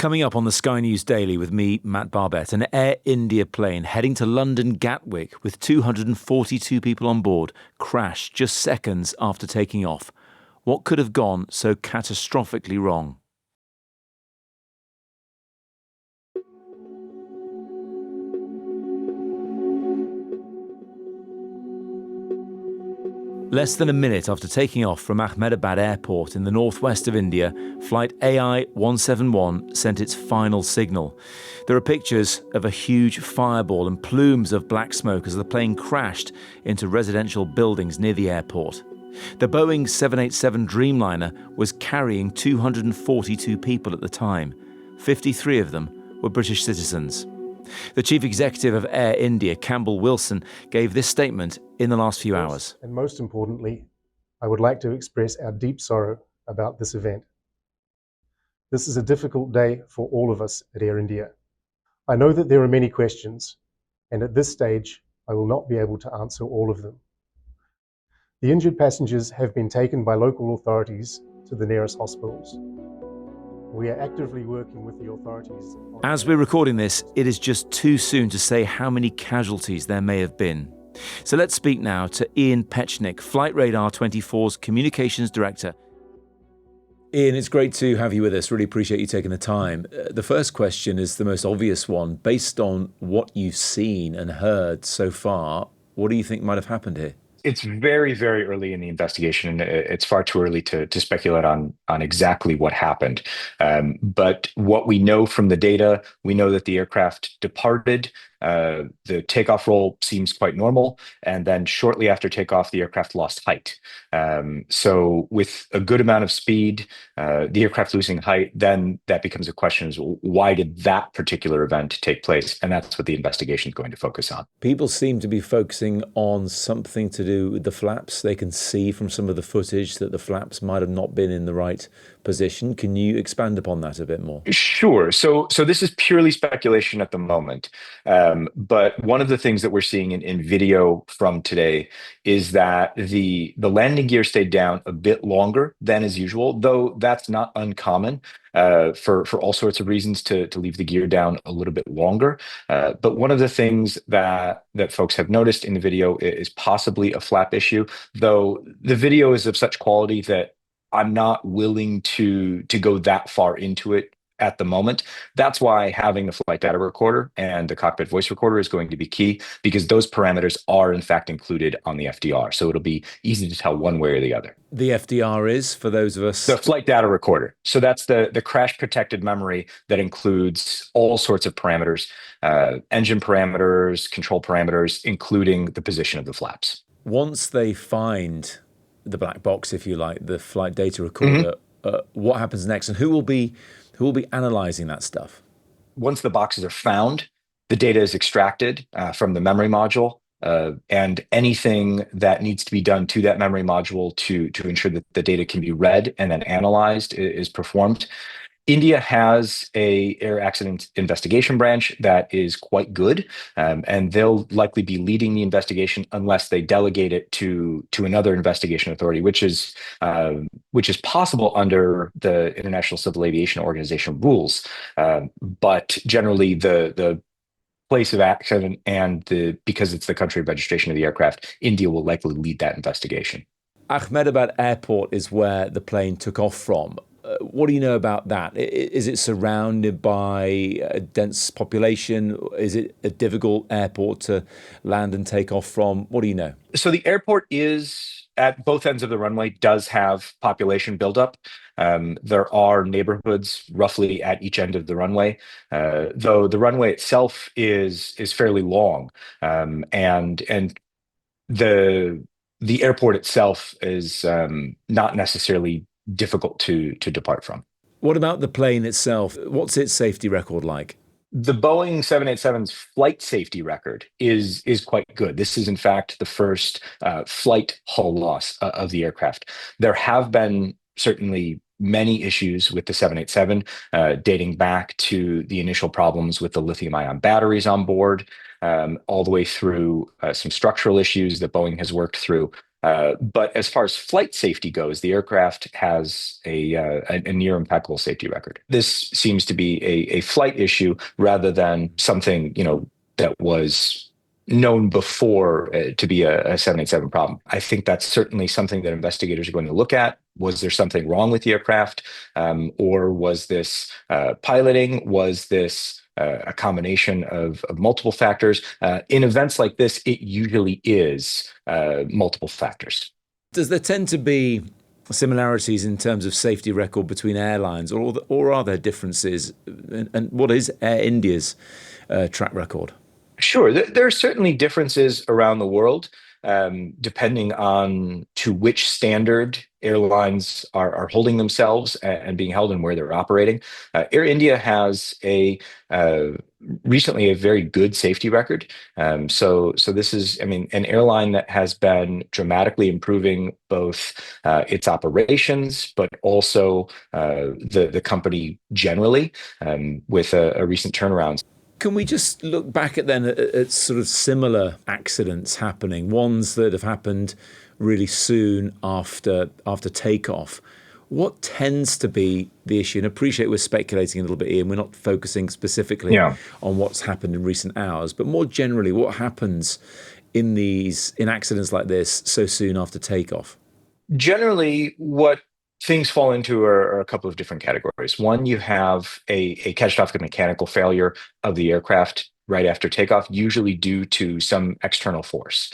Coming up on the Sky News Daily with me, Matt Barbet, an Air India plane heading to London Gatwick with 242 people on board crashed just seconds after taking off. What could have gone so catastrophically wrong? Less than a minute after taking off from Ahmedabad Airport in the northwest of India, flight AI 171 sent its final signal. There are pictures of a huge fireball and plumes of black smoke as the plane crashed into residential buildings near the airport. The Boeing 787 Dreamliner was carrying 242 people at the time. 53 of them were British citizens. The chief executive of Air India, Campbell Wilson, gave this statement in the last few hours. And most importantly, I would like to express our deep sorrow about this event. This is a difficult day for all of us at Air India. I know that there are many questions, and at this stage, I will not be able to answer all of them. The injured passengers have been taken by local authorities to the nearest hospitals. We are actively working with the authorities. As we're recording this, it is just too soon to say how many casualties there may have been. So let's speak now to Ian Petchenik, Flightradar 24's Communications Director. Ian, it's great to have you with us. Really appreciate you taking the time. The first question is the most obvious one. Based on what you've seen and heard so far, what do you think might have happened here? It's very, very early in the investigation, and it's far too early to speculate on exactly what happened. But what we know from the data, we know that the aircraft departed. The takeoff roll seems quite normal, and then shortly after takeoff, the aircraft lost height. So with a good amount of speed, the aircraft losing height, then that becomes a question: is why did that particular event take place? And that's what the investigation is going to focus on. People seem to be focusing on something to do with the flaps. They can see from some of the footage that the flaps might have not been in the right position. Can you expand upon that a bit more? Sure. So this is purely speculation at the moment. But one of the things that we're seeing in video from today is that the landing gear stayed down a bit longer than is usual, though that's not uncommon for all sorts of reasons to leave the gear down a little bit longer. But one of the things that folks have noticed in the video is possibly a flap issue, though the video is of such quality that I'm not willing to go that far into it at the moment. That's why having the flight data recorder and the cockpit voice recorder is going to be key, because those parameters are in fact included on the FDR. So it'll be easy to tell one way or the other. The FDR is, for those of us... The flight data recorder. So that's the crash protected memory that includes all sorts of parameters, engine parameters, control parameters, including the position of the flaps. Once they find the black box, if you like, the flight data recorder, what happens next, and who will be analyzing that stuff? Once the boxes are found, the data is extracted from the memory module, and anything that needs to be done to that memory module to ensure that the data can be read and then analyzed is performed. India has a air accident investigation branch that is quite good, and they'll likely be leading the investigation unless they delegate it to another investigation authority, which is possible under the International Civil Aviation Organization rules. But generally, the place of accident and because it's the country of registration of the aircraft, India will likely lead that investigation. Ahmedabad Airport is where the plane took off from. What do you know about that? Is it surrounded by a dense population? Is it a difficult airport to land and take off from? What do you know? So the airport is at both ends of the runway, does have population buildup. There are neighborhoods roughly at each end of the runway, though the runway itself is fairly long, and the airport itself is not necessarily difficult to depart from. What about the plane itself? What's its safety record like? The Boeing 787's flight safety record is quite good. This is, in fact, the first flight hull loss of the aircraft. There have been certainly many issues with the 787, dating back to the initial problems with the lithium-ion batteries on board, all the way through some structural issues that Boeing has worked through. But as far as flight safety goes, the aircraft has a near impeccable safety record. This seems to be a flight issue rather than something, that was known before to be a 787 problem. I think that's certainly something that investigators are going to look at. Was there something wrong with the aircraft? Or was this piloting? Was this a combination of multiple factors? In events like this, it usually is multiple factors. Does there tend to be similarities in terms of safety record between airlines, or are there differences? And what is Air India's track record? Sure, there are certainly differences around the world, depending on to which standard airlines are holding themselves and being held and where they're operating. Air India has recently a very good safety record. So this is, an airline that has been dramatically improving both its operations, but also the company generally, with a recent turnaround. Can we just look back at sort of similar accidents happening, ones that have happened really soon after takeoff? What tends to be the issue? And I appreciate we're speculating a little bit, Ian. We're not focusing specifically on what's happened in recent hours, but more generally, what happens in accidents like this so soon after takeoff? Generally, what things fall into are a couple of different categories. One, you have a catastrophic mechanical failure of the aircraft right after takeoff, usually due to some external force.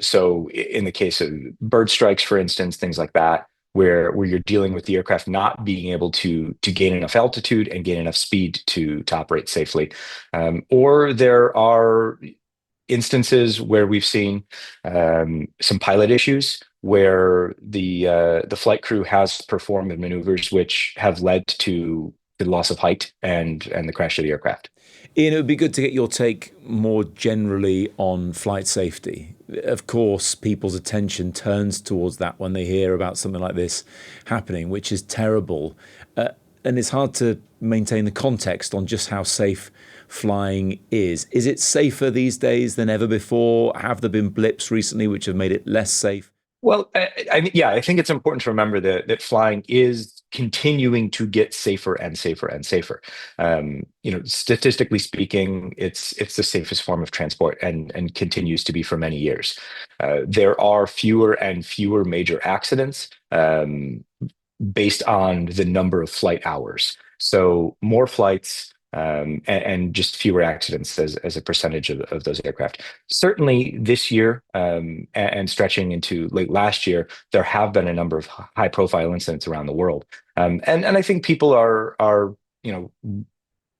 So in the case of bird strikes, for instance, things like that, where you're dealing with the aircraft not being able to gain enough altitude and gain enough speed to operate safely. Or there are instances where we've seen some pilot issues where the flight crew has performed maneuvers which have led to the loss of height and the crash of the aircraft. Ian, it would be good to get your take more generally on flight safety. Of course, people's attention turns towards that when they hear about something like this happening, which is terrible. And it's hard to maintain the context on just how safe flying is. Is it safer these days than ever before? Have there been blips recently which have made it less safe? Well, I think it's important to remember that flying is continuing to get safer and safer and safer. Statistically speaking, it's the safest form of transport and continues to be for many years. There are fewer and fewer major accidents based on the number of flight hours. So more flights, and just fewer accidents as a percentage of those aircraft. Certainly this year, and stretching into late last year, there have been a number of high-profile incidents around the world, and I think people are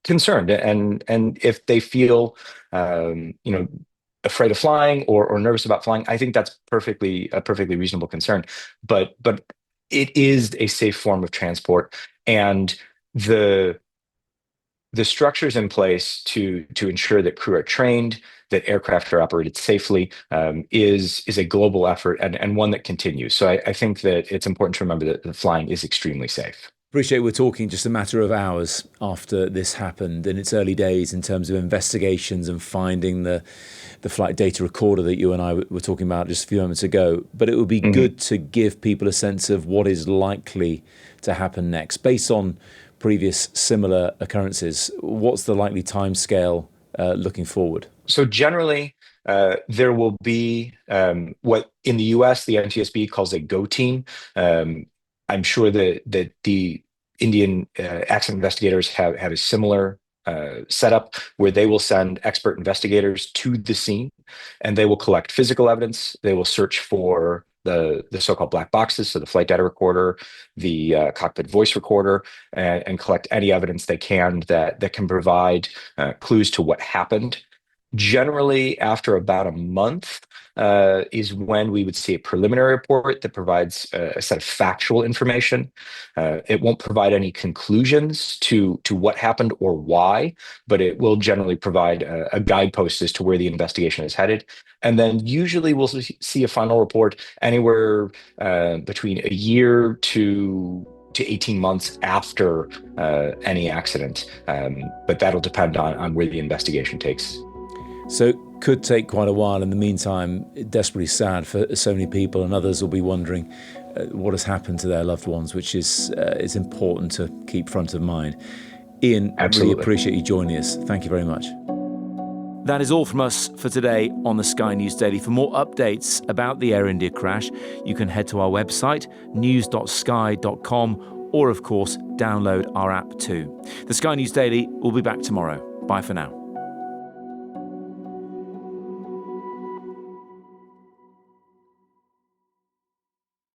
concerned, and if they feel afraid of flying or nervous about flying, I think that's a perfectly reasonable concern. But it is a safe form of transport, and the structures in place to ensure that crew are trained, that aircraft are operated safely, is a global effort and one that continues. So I think that it's important to remember that the flying is extremely safe. Appreciate we're talking just a matter of hours after this happened, and it's early days in terms of investigations and finding the flight data recorder that you and I were talking about just a few moments ago. But it would be good to give people a sense of what is likely to happen next based on previous similar occurrences. What's the likely timescale looking forward? So generally, there will be what in the US the NTSB calls a go team. I'm sure that the Indian accident investigators have a similar setup where they will send expert investigators to the scene, and they will collect physical evidence. They will search for the so-called black boxes, so the flight data recorder, the cockpit voice recorder, and collect any evidence they can that can provide clues to what happened. Generally, after about a month is when we would see a preliminary report that provides a set of factual information. It won't provide any conclusions to what happened or why, but it will generally provide a guidepost as to where the investigation is headed. And then usually we'll see a final report anywhere between a year to 18 months after any accident. But that'll depend on where the investigation takes. So could take quite a while. In the meantime, desperately sad for so many people, and others will be wondering what has happened to their loved ones, which is important to keep front of mind. Ian, Absolutely. really appreciate you joining us. Thank you very much. That is all from us for today on the Sky News Daily. For more updates about the Air India crash, you can head to our website, news.sky.com, or of course, download our app too. The Sky News Daily will be back tomorrow. Bye for now.